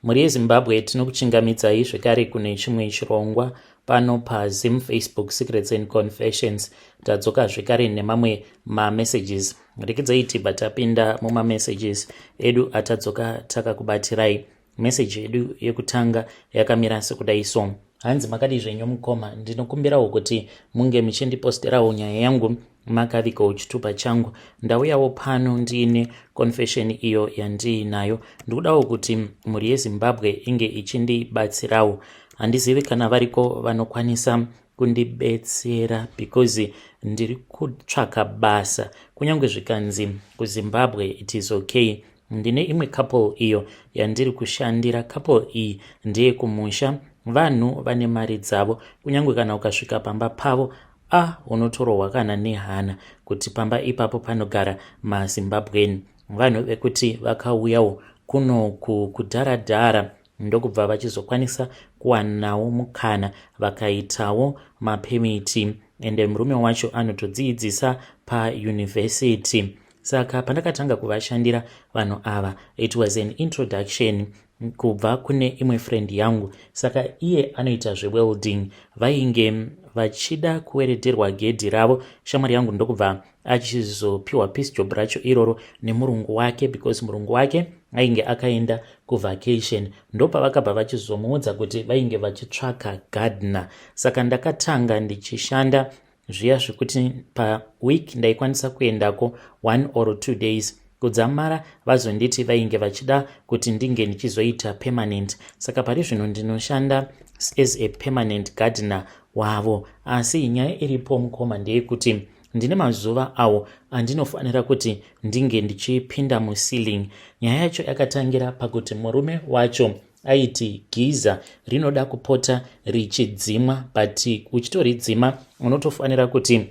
Muri yeZimbabwe tinokuchingamidzai zvekare kune chimwe chirongwa pano paZim Facebook Secrets and Confessions. Tadzoka zvekare nemamwe mamessages. Rekezai tibva tapinda mumamessages edu atadzoka takakubatirai. Message yedu yekutanga yakamira sekudai so: hanzi makadi zvenyu mukoma, ndinokumbirawo kuti munge muchindiposterawo nyaya yangu makavikawo chitupa changu. Ndauyawo pano ndiine confession iyo yandiinayo. Ndikudawo kuti mhuri yeZimbabwe inge ichindibatsirawo. Handizivi kana variko vanokwanisa kundibetsera because ndiri kutsvaka basa, kunyange zvikanzi kuZimbabwe it is okay. Ndine imwe couple iyo yandiri kushandira. Couple iyi ndiye kumusha, vanhu vane mari dzavo, kunyange kana ukasvika pamba pavo unotorohwa kana nehana kuti pamba ipapo panogara maZimbabweni. Vanhu vekuti vakauyawo kuno kudharadhara ndokubva vachizokwanisa kuwanawo mukana vakaitawo mapemiti, ende murume wacho anotodzidzisa payunivhesiti. Saka pandakatanga kuvashandira vanhu ava, it was an introduction kubva kune imwe friend yangu. Saka iye anoita zvewelding, vainge vachida kuweredherwa gedhi ravo. Shamwari yangu ndokubva achizopiwa piece job racho iroro nemurungu wake, because murungu wake ainge akaenda kuvacation. Ndopavakabva vachizomuudza kuti vainge vachitsvaka gardener. Saka ndakatanga ndichishanda zviya zvekuti paweek ndaikwanisa kuendako 1 or 2 days. Kudzamara vazonditi vainge vachida kuti ndinge ndichizoita permanent. Saka pari zvino ndinoshanda as a permanent gardener wavo. Asi nyaya iripo mukoma ndeyekuti ndine mazuva awo andinofanira kuti ndinge ndichipinda muceiling. Nyaya yacho yakatangira pakuti murume wacho aiti giza rinoda kupota richidzimwa, but uchitoridzima unotofanira kuti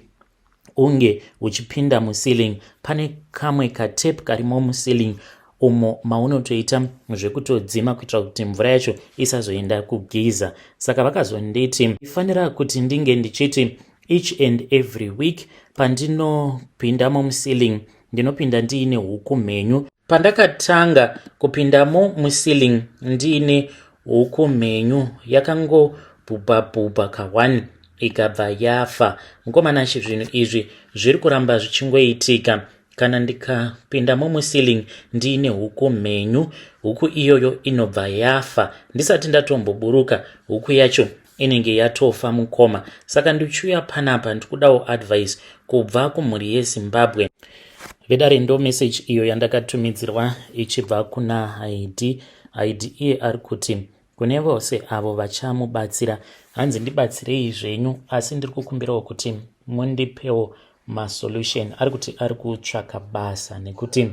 unge uchipinda muceiling. Pane kamwe katape karimo muceiling umo maunotoita zvekutodzima kuitira kuti mvura yacho isazoenda kugiza. Saka vakazonditi ifanira kuti ndinge ndichiti each and every week pandinopindamo muceiling ndinopinda ndiine huku mhenyu. Pandakatanga kupindamo muceiling ndiine huku mhenyu yakangobhubha ka1 ikabva yafa. Mukomana zvinhu izvi zviri kuramba zvichingoitika. Kana ndikapindamo muceiling ndiine huku mhenyu, huku iyoyo inobva yafa ndisati ndatomboburuka, huku yacho inenge yatofa mukoma. Saka ndichiuya panapa ndikudawo advice kubva kumhuri yeZimbabwe. Vedare ndo message iyo yandakatumidzirwa ichibva kuna Haidi. Haidi iye ari kuti kune vose avo vachamubatsira, hanzi ndibatsirei zvenyu, asi ndiri kukumbirawo kuti mundipewo masolution. Ari kuti ari kutsvaka basa nekuti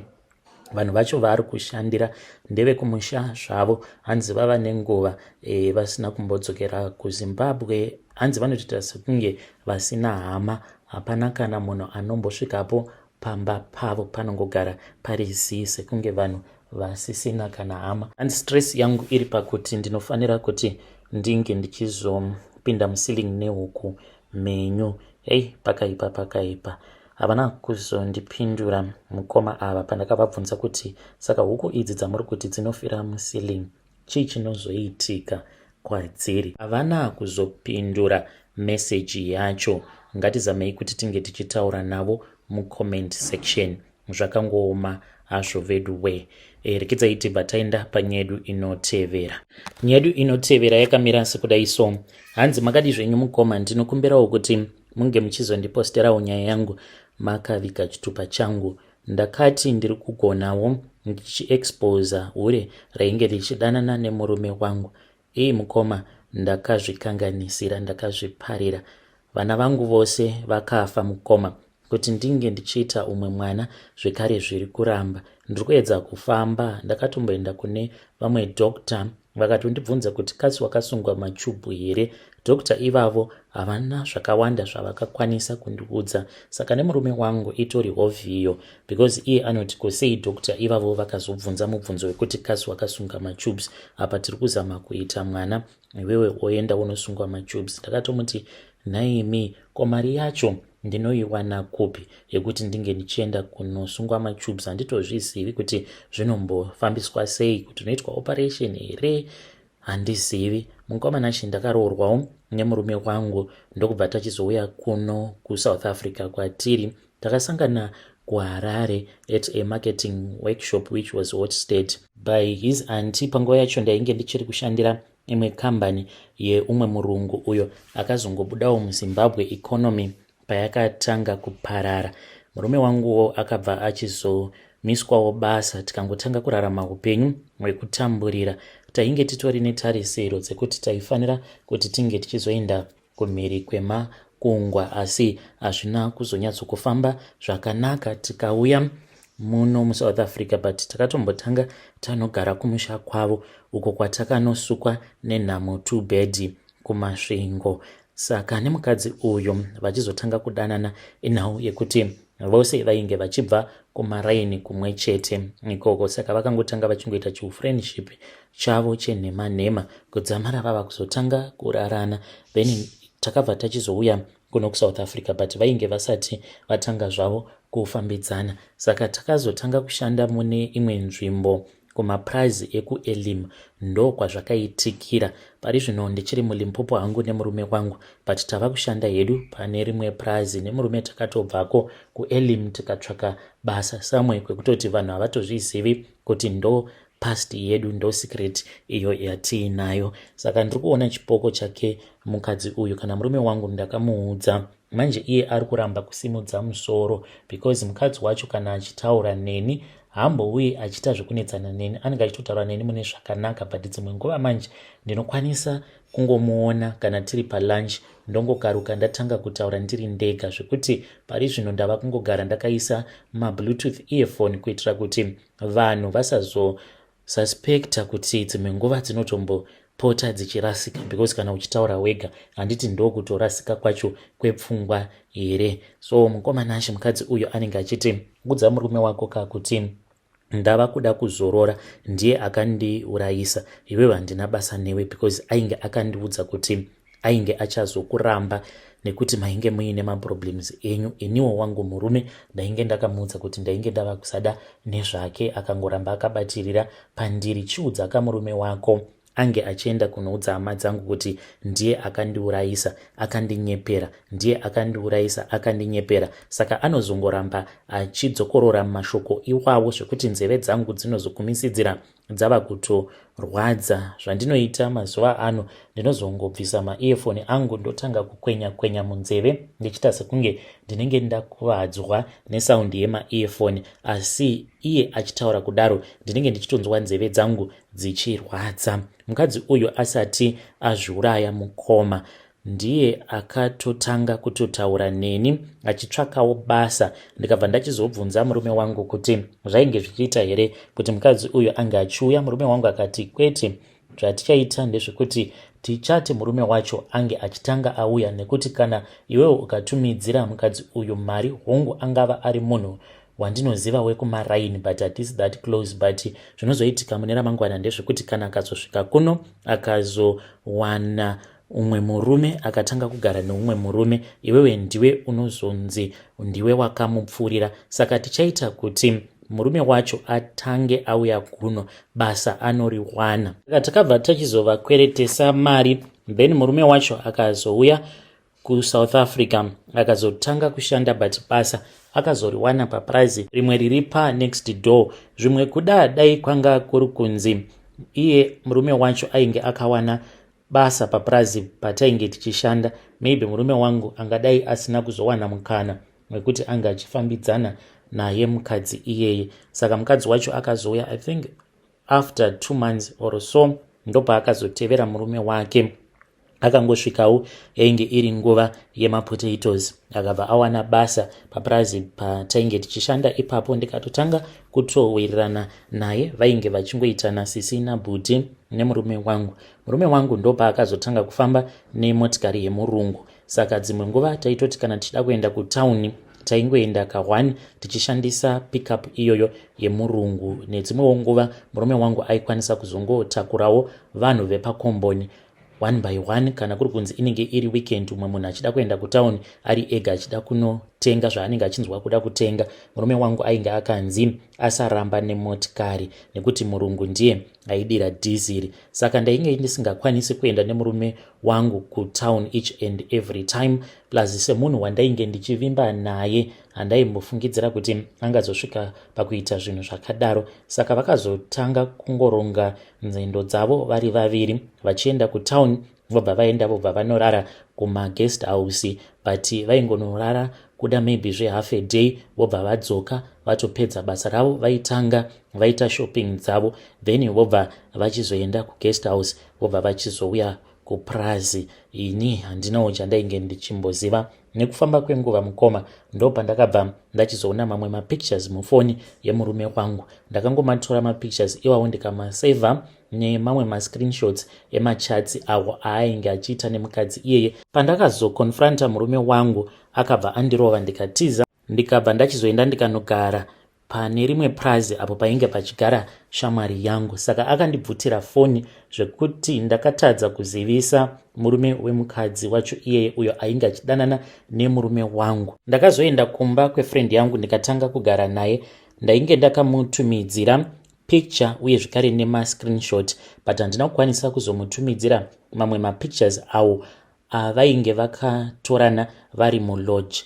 vanhu vacho vaari kushandira ndeve kumusha zvavo. Hanzi vava nenguva vasina kumbodzokera kuZimbabwe. Hanzi vanotoita sekunge vasina hama, hapana kana munhu anombosvikapo pamba pavo, panongogara parizi sekunge vanhu vasisina kana hama. Hanzi stress yangu iri pakuti ndinofanira kuti ndinge ndichizopinda muceiling nehuku mhenyu. Pakaipa havana kuzondipindura mukoma ava pandakavabvunza kuti saka huku idzi dzamuri kuti dzinofira muceiling, chii chinozoitika kwadziri? Havana kuzopindura meseji yacho. Ngatizamei kuti tinge tichitaura navo mucomment section. Zvakangooma hazvo vedu. Rekedzai tibva taenda panyaya yedu inotevera. Nyaya yedu inotevera yakamira sekudai so: hanzi makadi zvenyu mukoma, ndinokumbirawo kuti munge muchizondiposterawo nyaya yangu makaviga chitupa changu. Ndakati ndiri kugonawo ndichiexposa hure rainge richidanana nemurume wangu. Mukoma, ndakazvikanganisira, ndakazviparira. Vana vangu vose vakafa mukoma. Kuti ndinge ndichiita umwe mwana zvekare zviri kuramba. Ndiri kuedza kufamba. Ndakatomboenda kune vamwe doctor vakatondibvunza kuti kasi wakasungwa machubhu here? Doctor ivavo havana zvakawanda zvavakakwanisa kundiudza. Saka nemurume wangu itori hovhiyo, because iye anoti kusei doctor ivavo vakazobvunza mubvunzo wekuti kasi wakasunga machubs, apa tiri kuzama kuita mwana, iwewe oenda unosungwa machubs. Ndakatomuti naimi, ko mari yacho ndinoiwana kupi yekuti ndinge ndichienda kunosungwa matubes. Handitozvizivi kuti zvinombofambiswa sei, kuti unoitwa operation here handizivi. Mukomana ndakaroorwawo nemurume wangu ndokubva tachizouya kuno kuSouth Africa kwatiri. Takasangana kuHarare at a marketing workshop which was hosted by his auntie. Panguva yacho ndainge ndichiri kushandira imwe kambani yeumwe murungu uyo akazongobudawo muZimbabwe economy payakatanga kuparara. Murume wanguwo akabva achizomiswawo basa, tikangotanga kurarama upenyu hwekutamburira. Tainge titori netarisiro dzekuti taifanira kuti tinge tichizoenda kumhiri kwemakungwa, asi hazvina kuzonyatsokufamba zvakanaka. Tikauya muno muSouth Africa, but takatombotanga tanogara kumusha kwavo uko kwatakanosukwa nenhamo 2 bed kumasvingo. Saka nemukadzi uyo vachizotanga kudanana inhau yekuti vose vainge vachibva kumaraini kumwe chete ikoko. Saka vakangotanga vachingoita chiufriendship chavo chenhema-nhema kudzamara vava kuzotanga kurarana. Then takabva tachizouya kuno kuSouth Africa, but vainge vasati vatanga zvavo kufambidzana. Saka takazotanga kushanda mune imwe nzvimbo kumaprazi ekuElim, ndo kwazvakaitikira. Pari zvino ndichiri muLimpopo hangu nemurume wangu, but tava kushanda hedu pane rimwe prazi nemurume. Takatobvako kuElim tikatsvaka basa samwe kwekutoti vanhu havatozvizivi kuti ndo past yedu, ndo secret iyo yatiinayo. Saka ndiri kuona chipoko chake mukadzi uyu kana murume wangu. Ndakamuudza manje iye ari kuramba kusimudza musoro, because mukadzi wacho kana achitaura neni hambouye achiita zvekunetsana neni, anenge achitotaura neni mune zvakanaka. But dzimwe nguva manje ndinokwanisa kungomuona kana tiri palunch ndongokaruka ndatanga kutaura ndiri ndega, zvekuti pari zvino ndava kungogara ndakaisa mabluetooth earphone kuitira kuti vanhu vasazosuspecta kuti dzimwe nguva dzinotombopota dzichirasika, because kana uchitaura wega handiti ndo kutorasika kwacho kwepfungwa here. So mukomana mukadzi uyo anenge achiti udza murume wako kakuti ndava kuda kuzorora, ndiye akandiurayisa, iwewe handina basa newe, because ainge akandiudza kuti ainge achazokuramba nekuti mainge muine maproblems enyu. Iniwo wangu murume ndainge ndakamuudza kuti ndainge ndava kusada nezvake, akangoramba akabatirira pandiri. Chiudza kamurume wako ange achienda kunoudza hama dzangu kuti ndiye akandiurayisa, akandinyepera, ndiye akandiurayisa, akandinyepera. Saka anozongoramba achidzokorora mashoko iwawo zvekuti nzeve dzangu dzinozokumisidzira dzava kutorwadza. Zvandinoita mazuva ano ndinozongobvisa maearphone angu ndotanga kukwenya munzeve ndichita sekunge ndinenge ndakuvadzwa nesaundi yemaearphone, asi iye achitaura kudaro ndinenge ndichitonzwa nzeve dzangu dzichirwadza. Mukadzi uyu asati azviuraya mukoma ndiye akatotanga kutotaura neni achitsvakawo basa. Ndikabva ndachizobvunza murume wangu kuti zvainge zvichiita here kuti mukadzi uyu ange achiuya. Murume wangu akati kwete, zvatichaita ndezvekuti tichati murume wacho ange achitanga auya, nekuti kana iwewe ukatumidzira mukadzi uyu mari hongu angava ari munhu wandinoziva wekumaraini, but hatisi that close. But zvinozoitika mune ramangwana ndezvekuti kana akazosvika kuno akazowana umwe murume akatanga kugara neumwe murume, iwewe ndiwe unozonzi ndiwe wakamupfuurira. Saka tichaita kuti murume wacho atange auya kuno, basa anoriwana. Saka takabva tachizovakweretesa mari, then murume wacho akazouya kuSouth Africa akazotanga kushanda, but basa akazoriwana paprazi rimwe riri panext door. Zvimwe kuda dai kwanga kuri kunzi iye murume wacho ainge akawana basa paprazi patainge tichishanda, maybe murume wangu angadai asina kuzowana mukana wekuti anga achifambidzana naye mukadzi iyeye. Saka mukadzi wacho akazouya I think after 2 months or so, ndopa akazotevera murume wake. Akangosvikawo yainge iri nguva yemapotatoes, akabva awana basa paprazi patainge tichishanda. Ipapo ndikatotanga kutowirirana naye, vainge vachingoitana sisi nabhuti nemurume wangu. Murume wangu ndopa akazotanga kufamba nemotikari yemurungu. Saka dzimwe nguva taitoti kana tichida kuenda kutauni taingoenda ka1 tichishandisa pickup iyoyo yemurungu. Nedzimwewo nguva murume wangu aikwanisa kuzongotakurawo vanhu vepakomboni one by one, kana kuri kunzi inenge iri weekend umwe munhu achida kuenda kutown ari ega achida kunotenga zvaanenge achinzwa kuda kutenga. Murume wangu ainge akanzi asaramba nemotikari nekuti murungu ndiye aidira dhiziri. Saka ndainge ndisingakwanisi kuenda nemurume wangu kutown each and every time, plus semunhu wandainge ndichivimba naye handaimbofungidzira kuti angazosvika pakuita zvinhu zvakadaro. Saka vakazotanga kungoronga nzendo dzavo vari vaviri vachienda kutown, vobva vaenda vobva vanorara kumaguest house, but vaingonorara kuda maybe half a day vobva vadzoka vatopedza basa ravo, vaitanga vaita shopping dzavo, then vobva vachizoenda kuguest house vobva vachizouya kuprazi. Ini handinawo chandainge ndichimboziva. Nekufamba kwenguva mukoma ndo pandakabva ndachizoona mamwe mapictures mufoni yemurume wangu. Ndakangomatora mapictures iwawo ndikamasavha nemamwe mascreenshots emachats awo aainge achiita nemukadzi iyeye. Pandakazokonfranta murume wangu akabva andirova ndikatiza, ndikabva ndachizoenda ndikanogara pane rimwe prazi apo painge pachigara shamwari yangu. Saka akandibvutira foni zvekuti ndakatadza kuzivisa murume wemukadzi wacho iyeye uyo ainge achidanana nemurume wangu. Ndakazoenda kumba kwefriend yangu ndikatanga kugara naye. Ndainge ndakamutumidzira picture uye zvekare nemascreenshot, but handina kukwanisa kuzomutumidzira mamwe mapictures awo avainge vakatorana vari mulodge.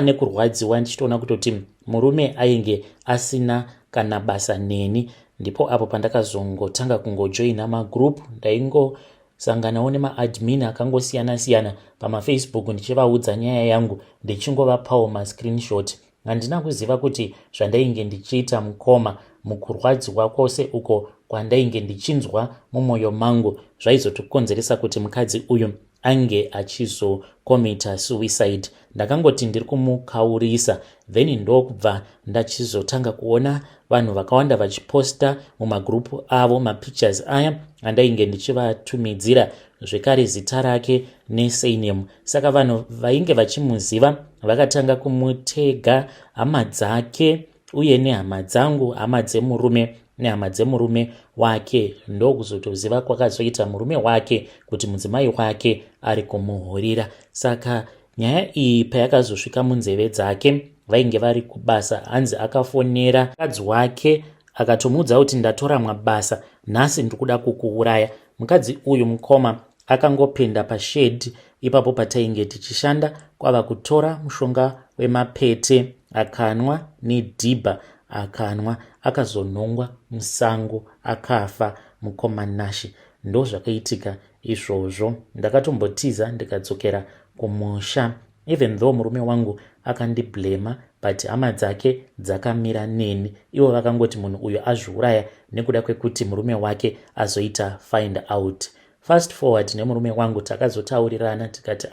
Nekurwadziwa ndichitoona kutoti murume ainge asina kana basa neni. Ndipo apo pandakazongotanga kungojoina magroup. Ndaingosanganawo nemaadmin akangosiyana-siyana pamafacebook ndichivaudza nyaya yangu, ndichingovapawo mascreenshot. Handina kuziva kuti zvandainge ndichiita mukoma mukurwadziwa kwose uko kwandainge ndichinzwa mumwoyo mangu zvaizotokonzeresa kuti mukadzi uyu ange achizokomita suicide. Ndakangoti ndiri kumukaurisa, then ndokubva ndachizotanga kuona vanhu vakawanda vachiposta mumagrupu avo mapictures aya andainge ndichivatumidzira, zvekare zita rake nesurname. Saka vanhu vainge vachimuziva vakatanga kumutega hama dzake uye nehama dzangu, hama dzemurume nehama dzemurume wake. Ndokuzotoziva kwakazoita murume wake kuti mudzimai wake ari kumuhurira. Saka nyaya iyi payakazosvika munzeve dzake, vainge vari kubasa, hanzi akafonera mukadzi wake akatomuudza kuti ndatora mabasa, nhasi ndikuda kukuuraya. Mukadzi uyu mukoma akangopinda pashedi ipapo patainge tichishanda, kwava kutora mushonga wemapete akanwa nedhibha akanwa, akazonongwa musango akafa mukoma Nashi. Ndo zvakaitika izvozvo. Ndakatombotiza ndikadzokera kumusha, even though murume wangu akandiblema, but hama dzake dzakamira neni. Ivo vakangoti munhu uyu azviuraya nekuda kwekuti murume wake azoita find out. Fast forward nemurume wangu takazotaurirana tikati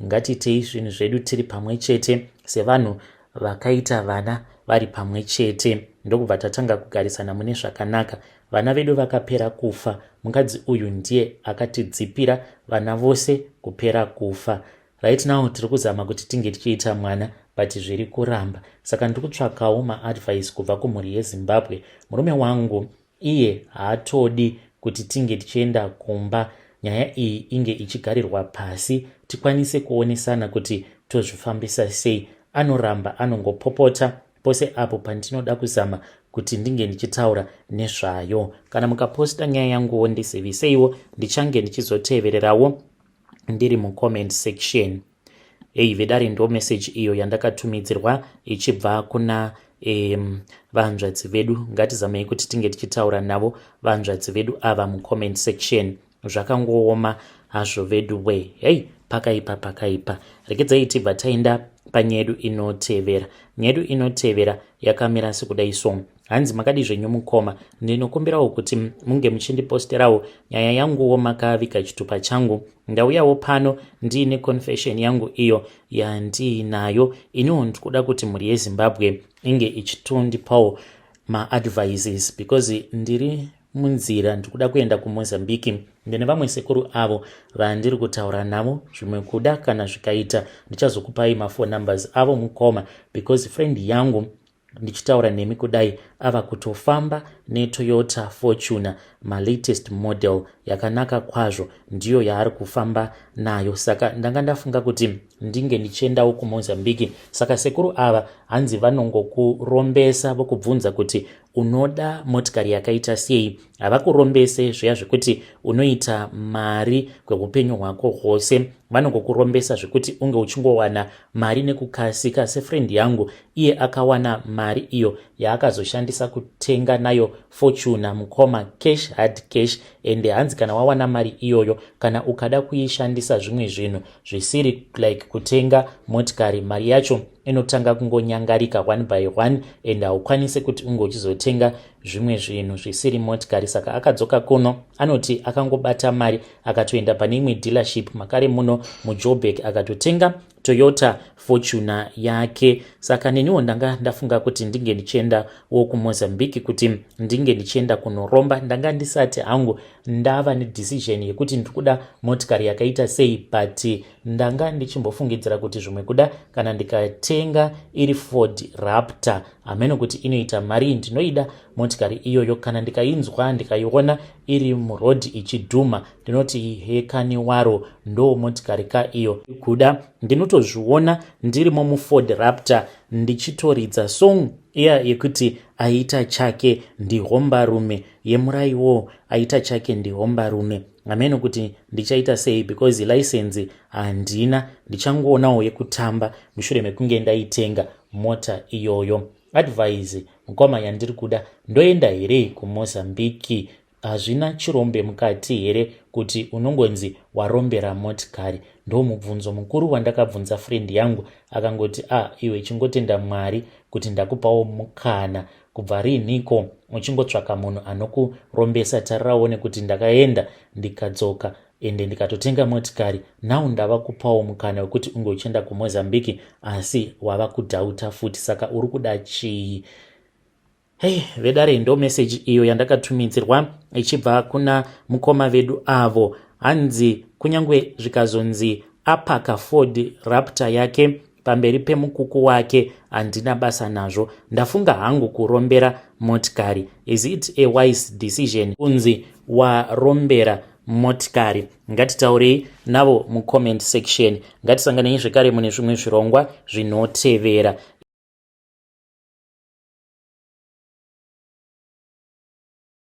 ngatiitei zvinhu zvedu tiri pamwe chete sevanhu vakaita vana vari pamwe chete. Ndokubva tatanga kugarisana mune zvakanaka. Vana vedu vakapera kufa, mukadzi uyu ndiye akatidzipira vana vose kupera kufa. Right now tiri kuzama kuti tinge tichiita mwana, but zviri kuramba. Saka ndiri kutsvakawo maadvice kubva kumhuri yeZimbabwe. Murume wangu iye haatodi kuti tinge tichienda kumba, nyaya iyi inge ichigarirwa pasi tikwanise kuonesana kuti tozvifambisa sei. Anoramba anongopopota pose apo pandinoda kuzama kuti ndinge ndichitaura nezvayo. Kana mukaposta nyaya yanguwo ndiseviseiwo, ndichange ndichizotevererawo ndiri mucomment section. Vedare ndo message iyo yandakatumidzirwa ichibva kuna vanzvadzi vedu. Ngatizamei kuti tinge tichitaura navo vanzvadzi vedu ava mucomment section. Zvakangooma hazvo vedu we. Pakaipa. Rekedzai tibva taenda panyedu inotevera. Nyedu inotevera yakamira sekudai so. Hanzi makadi zvenyu mukoma, ndinokumbirawo kuti munge muchindiposterawo nyaya yanguwo makavika chitupa changu. Ndauyawo pano ndiine confession yangu iyo yandinayo. Iniwo ndikuda kuti mhuri yeZimbabwe inge ichitondipawo maadvices, because ndiri munzira ndikuda kuenda kuMozambique. Ndine vamwe sekuru avo vandiri kutaura navo, zvimwe kuda kana zvikaita ndichazokupai mafone numbers avo mukoma, because friend yangu ndichitaura nemi kudai ava kutofamba neToyota Fortuner latest model yakanaka kwazvo, ndiyo yaari kufamba nayo. Saka ndanga ndafunga kuti ndinge ndichiendawo kuMozambique. Saka sekuru ava hanzi vanongokurombesa vokubvunza kuti unoda motikari yakaita sei. Havakurombese zviya zvekuti unoita mari kweupenyu hwako hwose. Vanongokurombesa zvekuti unge uchingowana mari nekukasika. Sefriend yangu iye akawana mari iyo yaakazoshandisa kutenga nayo Fortuner mukoma cash hard cash, ende hanzi kana wawana mari iyoyo, kana ukada kuishandisa zvimwe zvinhu zvisiri like kutenga motikari, mari yacho inotanga kungonyangarika one by one, ende haukwanise kuti unge uchizotenga zvimwe zvinhu zvisiri motikari. Saka akadzoka kuno anoti akangobata mari akatoenda pane imwe dealership makare muno muJoburg akatotenga Toyota Fortuner yake. Saka neniwo ndanga ndafunga kuti ndinge ndichiendawo kuMozambique kuti ndinge ndichienda kunoromba. Ndanga ndisati hangu ndava nedecision yekuti ndikuda motikari yakaita sei, but ndanga ndichimbofungidzira kuti zvimwe kuda kana ndikatenga iri Ford Raptor ameno kuti inoita mari, ndinoida motikari iyoyo. Kana ndikainzwa ndikaiona iri muroad ichidhuma, ndinoti hekani waro ndo motikari ka iyo kuda. Ndinotozviona ndirimo muFord Raptor ndichitoridza song iya yekuti aita chake ndihombarume yemuraiwo, aita chake ndihombarume. Ameno kuti ndichaita sei because license handina, ndichangoonawo yekutamba mushure mekunge ndaitenga mota iyoyo. Advise mukoma yandiri kuda, ndoenda here kuMozambique? Hazvina chirombe mukati here kuti unongonzi warombera motikari? Ndo mubvunzo mukuru wandakabvunza friend yangu. Akangoti iwe chingotenda Mwari kuti ndakupawo mukana kubva riniko uchingotsvaka munhu anokurombesa. Tariraone kuti ndakaenda ndikadzoka ende ndikatotenga motikari, now ndava kupawo mukana wekuti unge uchienda kuMozambique, asi wava kudhauta futi. Saka uri kuda chii? Hey, vedare ndo message iyo yandakatumidzirwa ichibva kuna mukoma vedu avo. Hanzi kunyangwe zvikazonzi apaka Ford Raptor yake pamberi pemukuku wake handina basa nazvo, ndafunga hangu kurombera motikari. Is it a wise decision kunzi warombera motikari? Ngatitaurei navo mucomment section. Ngatisanganei zvekare mune zvimwe zvirongwa zvinotevera.